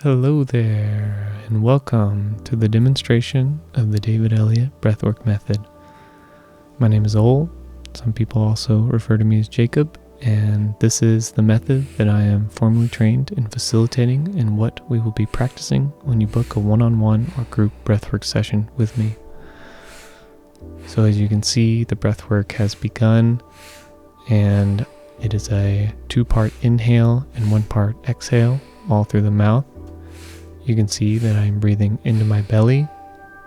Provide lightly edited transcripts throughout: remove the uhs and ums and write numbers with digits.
Hello there, and welcome to the demonstration of the David Elliott Breathwork method. My name is Ol. Some people also refer to me as Jacob, and this is the method that I am formally trained in facilitating and what we will be practicing when you book a one-on-one or group breathwork session with me. So as you can see, the breathwork has begun, and it is a 2-part inhale and 1-part exhale, all through the mouth. You can see that I'm breathing into my belly,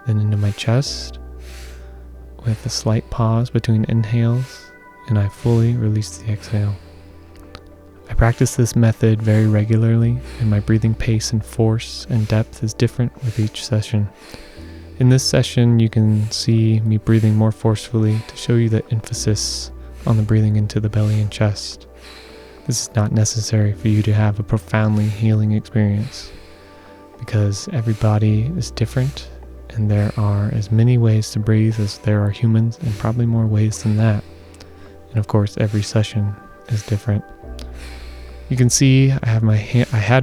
then into my chest, with a slight pause between inhales, and I fully release the exhale. I practice this method very regularly, and my breathing pace and force and depth is different with each session. In this session, you can see me breathing more forcefully to show you the emphasis on the breathing into the belly and chest. This is not necessary for you to have a profoundly healing experience, because every body is different, and there are as many ways to breathe as there are humans, and probably more ways than that. And of course, every session is different. You can see I had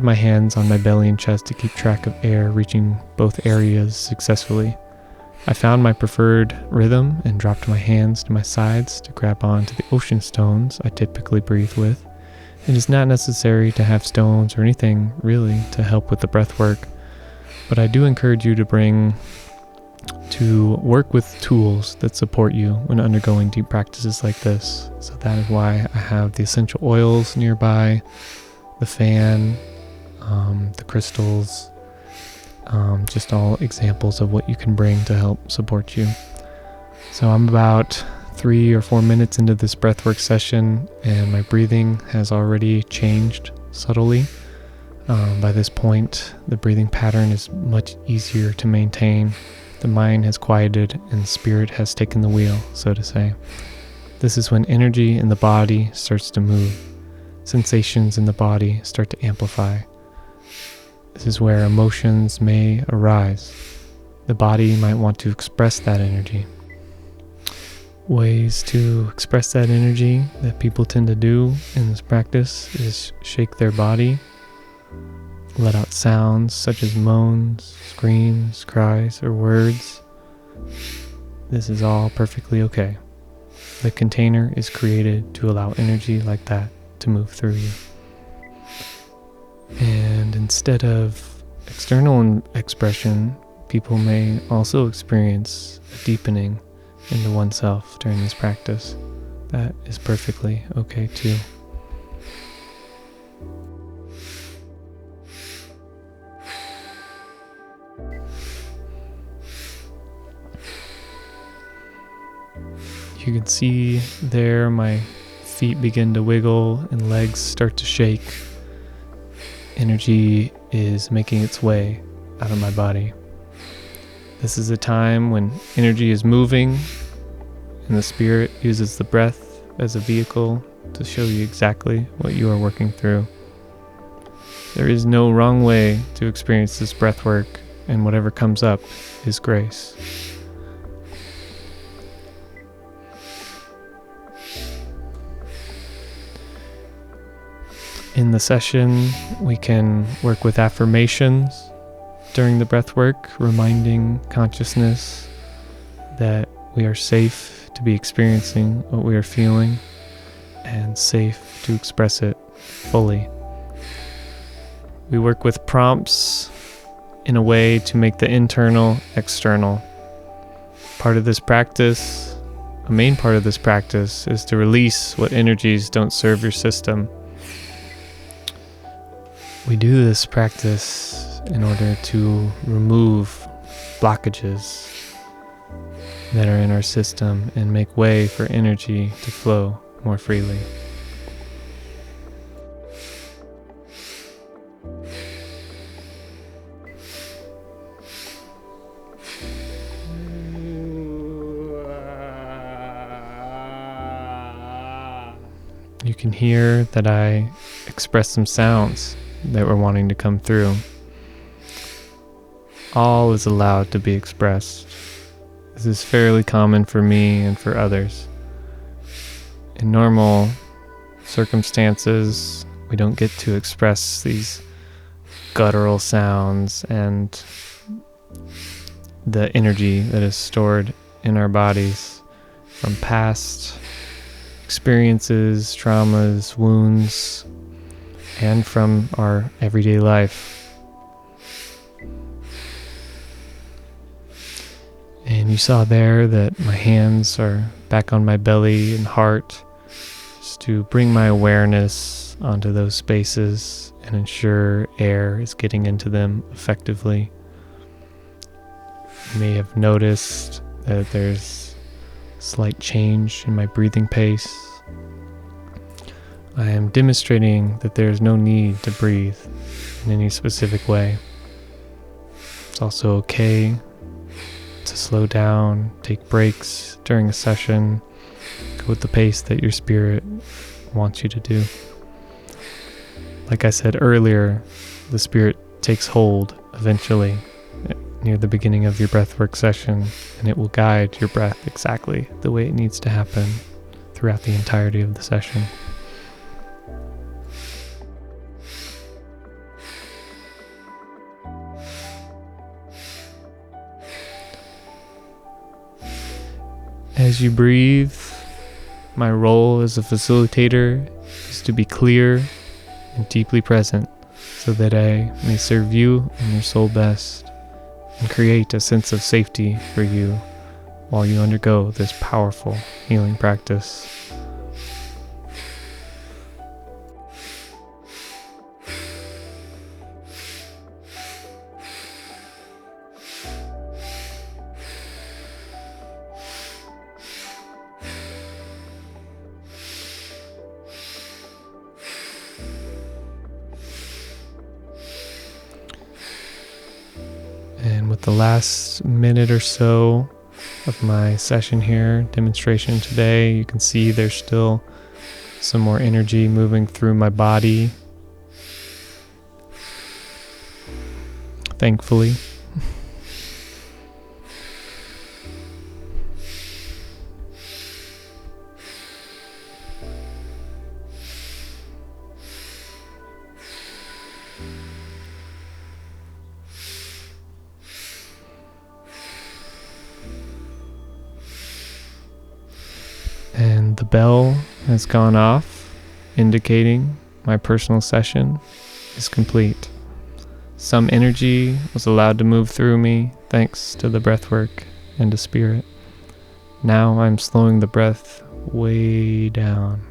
my hands on my belly and chest to keep track of air reaching both areas successfully. I found my preferred rhythm and dropped my hands to my sides to grab onto the ocean stones I typically breathe with. It is not necessary to have stones or anything really to help with the breath work, but I do encourage you to work with tools that support you when undergoing deep practices like this. So that is why I have the essential oils nearby, the fan, the crystals, just all examples of what you can bring to help support you. So I'm about 3 or 4 minutes into this breathwork session, and my breathing has already changed subtly. By this point, the breathing pattern is much easier to maintain. The mind has quieted and spirit has taken the wheel, so to say. This is when energy in the body starts to move. Sensations in the body start to amplify. This is where emotions may arise. The body might want to express that energy. Ways to express that energy that people tend to do in this practice is shake their body, let out sounds such as moans, screams, cries, or words. This is all perfectly okay. The container is created to allow energy like that to move through you. And instead of external expression, people may also experience a deepening into oneself during this practice. That is perfectly okay too. You can see there my feet begin to wiggle and legs start to shake. Energy is making its way out of my body. This is a time when energy is moving, and the spirit uses the breath as a vehicle to show you exactly what you are working through. There is no wrong way to experience this breath work, and whatever comes up is grace. In the session, we can work with affirmations during the breath work, reminding consciousness that we are safe to be experiencing what we are feeling and safe to express it fully. We work with prompts in a way to make the internal external. A main part of this practice is to release what energies don't serve your system. We do this practice in order to remove blockages that are in our system and make way for energy to flow more freely. You can hear that I express some sounds that were wanting to come through. All is allowed to be expressed. This is fairly common for me and for others. In normal circumstances, we don't get to express these guttural sounds and the energy that is stored in our bodies from past experiences, traumas, wounds, and from our everyday life. And you saw there that my hands are back on my belly and heart, just to bring my awareness onto those spaces and ensure air is getting into them effectively. You may have noticed that there's slight change in my breathing pace. I am demonstrating that there is no need to breathe in any specific way. It's also okay to slow down, take breaks during a session, go with the pace that your spirit wants you to do. Like I said earlier, the spirit takes hold eventually near the beginning of your breathwork session, and it will guide your breath exactly the way it needs to happen throughout the entirety of the session. As you breathe, my role as a facilitator is to be clear and deeply present so that I may serve you and your soul best and create a sense of safety for you while you undergo this powerful healing practice. And with the last minute or so of my session here, demonstration today, you can see there's still some more energy moving through my body. Thankfully. And the bell has gone off, indicating my personal session is complete. Some energy was allowed to move through me thanks to the breathwork and to spirit. Now I'm slowing the breath way down,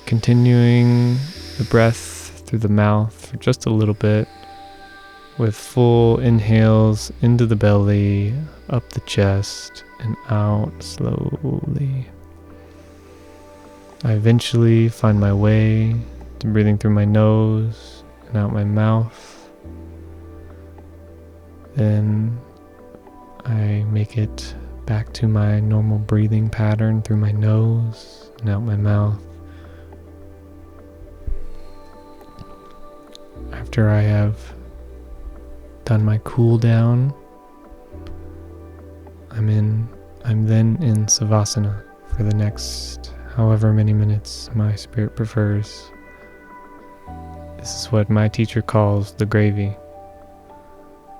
continuing the breath through the mouth for just a little bit, with full inhales into the belly, up the chest, and out slowly. I eventually find my way to breathing through my nose and out my mouth. Then I make it back to my normal breathing pattern through my nose and out my mouth. After I have done my cool down, I'm then in Savasana for the next however many minutes my spirit prefers. This is what my teacher calls the gravy.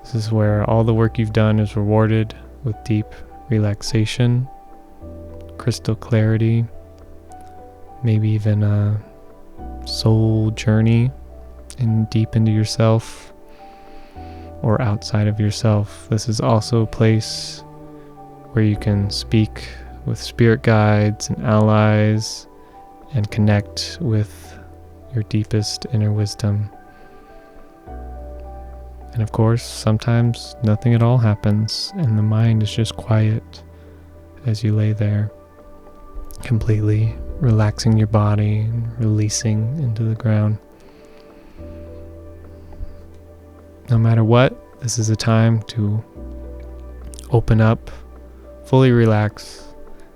This is where all the work you've done is rewarded with deep relaxation, crystal clarity, maybe even a soul journey deep into yourself or outside of yourself. This is also a place where you can speak with spirit guides and allies and connect with your deepest inner wisdom. And of course, sometimes nothing at all happens and the mind is just quiet as you lay there, completely relaxing your body and releasing into the ground. No matter what, this is a time to open up, fully relax,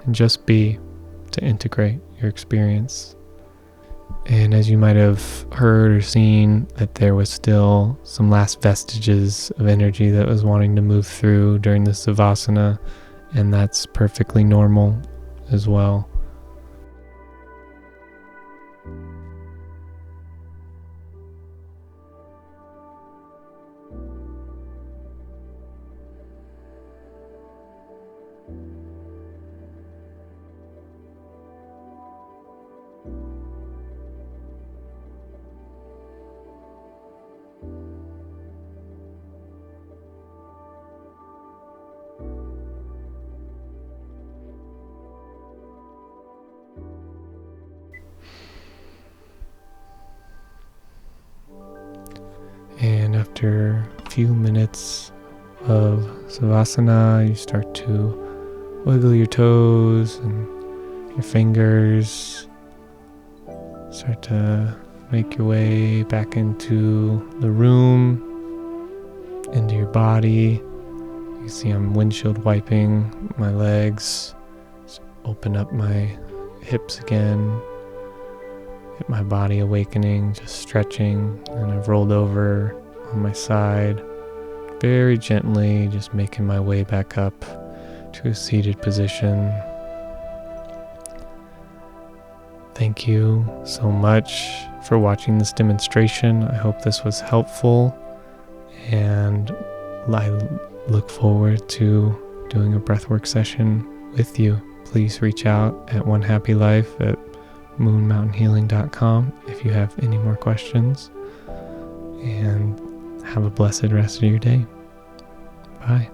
and just be, to integrate your experience. And as you might have heard or seen, that there was still some last vestiges of energy that was wanting to move through during the Savasana, and that's perfectly normal as well. after a few minutes of Savasana, you start to wiggle your toes and your fingers. Start to make your way back into the room, into your body. You can see I'm windshield wiping my legs. Just open up my hips again. Get my body awakening, just stretching. And I've rolled over on my side, very gently, just making my way back up to a seated position. Thank you so much for watching this demonstration. I hope this was helpful, and I look forward to doing a breathwork session with you. Please reach out at onehappylife@moonmountainhealing.com if you have any more questions, and have a blessed rest of your day. Bye.